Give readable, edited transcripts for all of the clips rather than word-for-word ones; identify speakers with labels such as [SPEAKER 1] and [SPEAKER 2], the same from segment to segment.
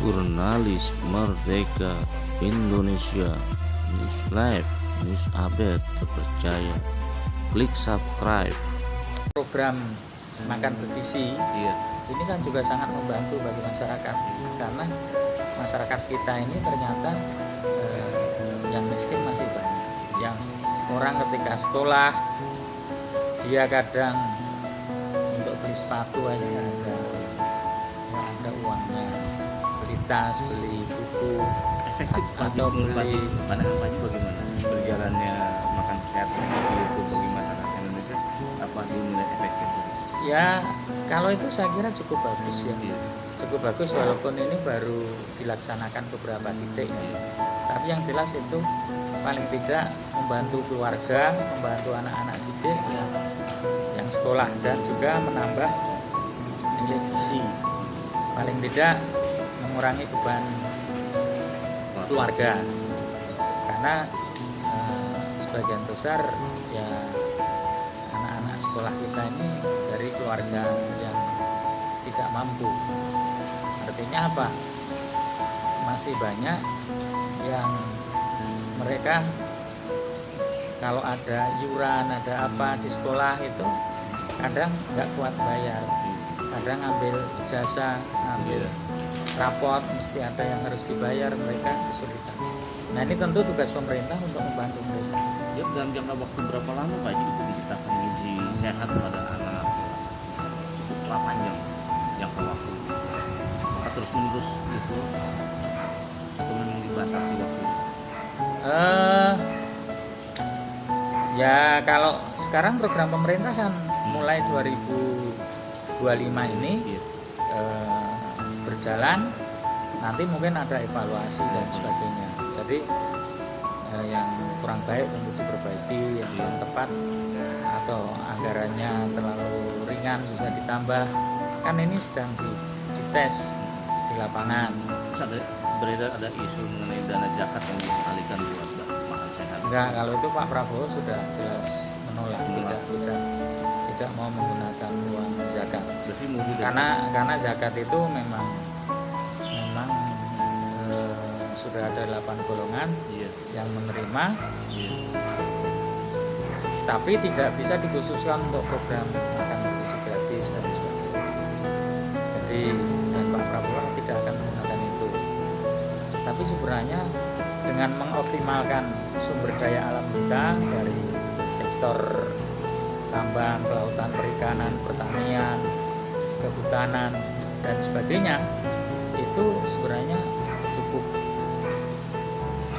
[SPEAKER 1] Jurnalis Merdeka Indonesia, News Live, News Update terpercaya. Klik subscribe.
[SPEAKER 2] Program makan bergizi ini kan juga sangat membantu bagi masyarakat, karena masyarakat kita ini ternyata yang miskin masih banyak. Yang orang ketika sekolah dia kadang untuk beli sepatu aja nggak ada uangnya, beli tas, beli buku,
[SPEAKER 3] efektif
[SPEAKER 2] atau beli
[SPEAKER 3] pandangannya bagaimana berjalannya makan sehat itu bagi masyarakat Indonesia, apa dinilai efektif?
[SPEAKER 2] ya. Kalau itu saya kira cukup bagus ya, cukup bagus walaupun ini baru dilaksanakan beberapa titik ya. Tapi yang jelas itu paling tidak membantu keluarga, membantu anak-anak didik yang sekolah, dan juga menambah nilai gizi, paling tidak mengurangi beban keluarga, karena sebagian besar ya anak-anak sekolah kita ini dari keluarga yang tidak mampu. Artinya apa? Masih banyak yang mereka kalau ada iuran, ada apa di sekolah itu kadang nggak kuat bayar, kadang ambil jasa, ambil rapot, mesti ada yang harus dibayar, mereka kesulitan. Nah ini tentu tugas pemerintah untuk membantu mereka.
[SPEAKER 3] Ya, dalam jangka waktu berapa lama Pak Haji itu menciptakan gizi sehat pada anak? Cukup panjang jangka waktu, terus menerus itu atau memang dibatasi waktu?
[SPEAKER 2] Ya kalau sekarang program pemerintah kan mulai 2025 ini berjalan, nanti mungkin ada evaluasi dan sebagainya. Jadi yang kurang baik tentu diperbaiki, yang kurang tepat atau anggarannya terlalu ringan bisa ditambah. Kan ini sedang dites di lapangan.
[SPEAKER 3] Beredar ada isu mengenai dana zakat yang dialihkan buat makan sehat.
[SPEAKER 2] Enggak, kalau itu Pak Prabowo sudah jelas menolak, tidak mau menggunakan uang zakat. Karena zakat itu memang sudah ada 8 golongan yang menerima, tapi tidak bisa dikhususkan untuk program makan bergizi gratis dan sebagainya. Jadi dan Pak Prabowo tidak akan menggunakan itu. Tapi sebenarnya dengan mengoptimalkan sumber daya alam kita dari sektor tambang, kelautan, perikanan, pertanian, kehutanan dan sebagainya, itu sebenarnya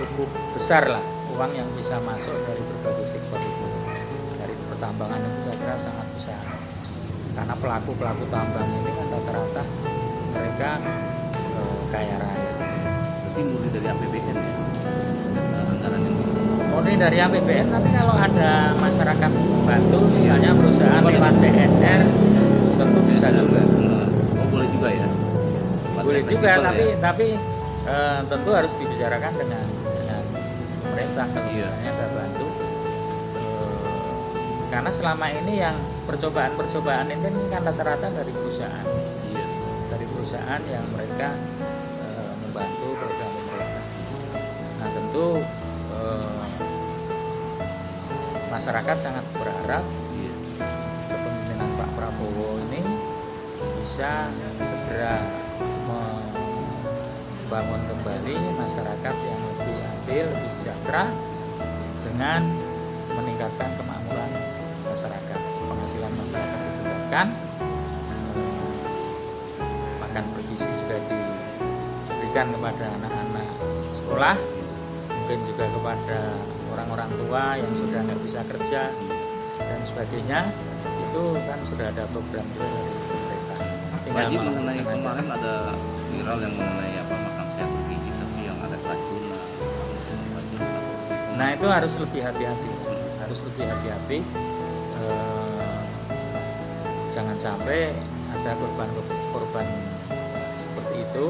[SPEAKER 2] cukup besar lah uang yang bisa masuk dari berbagai sektor itu. Dari pertambangan itu saya kira sangat besar, karena pelaku tambang ini kan rata-rata mereka kaya raya.
[SPEAKER 3] Berarti murni dari APBN ya, anggaran yang
[SPEAKER 2] murni dari APBN, tapi kalau ada masyarakat bantu, misalnya perusahaan lewat CSR, tentu bisa juga.
[SPEAKER 3] Oh, boleh juga ya?
[SPEAKER 2] Boleh juga, tapi tentu harus dibicarakan dengan pemerintah kalau misalnya ada bantu. Karena selama ini yang percobaan ini kan rata-rata dari perusahaan, dari perusahaan yang mereka membantu program pemerintah. Nah tentu masyarakat sangat berharap kepemimpinan Pak Prabowo ini bisa segera membangun kembali masyarakat yang lebih adil, lebih sejahtera, dengan meningkatkan kemakmuran masyarakat, penghasilan masyarakat ditingkatkan, makan bergizi juga diberikan kepada anak-anak sekolah, mungkin juga kepada orang-orang tua yang sudah nggak bisa kerja dan sebagainya. Itu kan sudah ada program dari pemerintah.
[SPEAKER 3] Haji, mengenai kemarin ada viral yang mengenai makan sehat bergizi tapi yang ada keracunan.
[SPEAKER 2] Nah itu harus lebih hati-hati, jangan sampai ada korban seperti itu.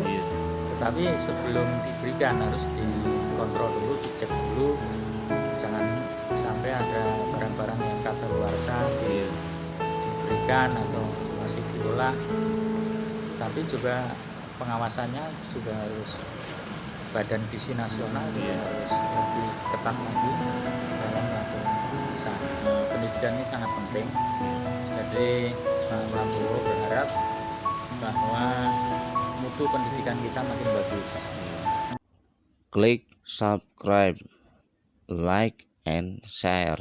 [SPEAKER 2] Tetapi sebelum diberikan harus dikontrol dulu, dicek dulu, jangan sampai ada barang-barang yang kadaluarsa diberikan atau masih diolah. Tapi juga pengawasannya juga harus, Badan Gizi Nasional juga
[SPEAKER 3] Iya.
[SPEAKER 2] harus lebih ketat lagi dalam melakukan pemeriksaan. Pendidikan ini sangat penting. Jadi Pak Prabowo berharap bahwa mutu pendidikan kita makin bagus.
[SPEAKER 1] Klik subscribe, like, and share.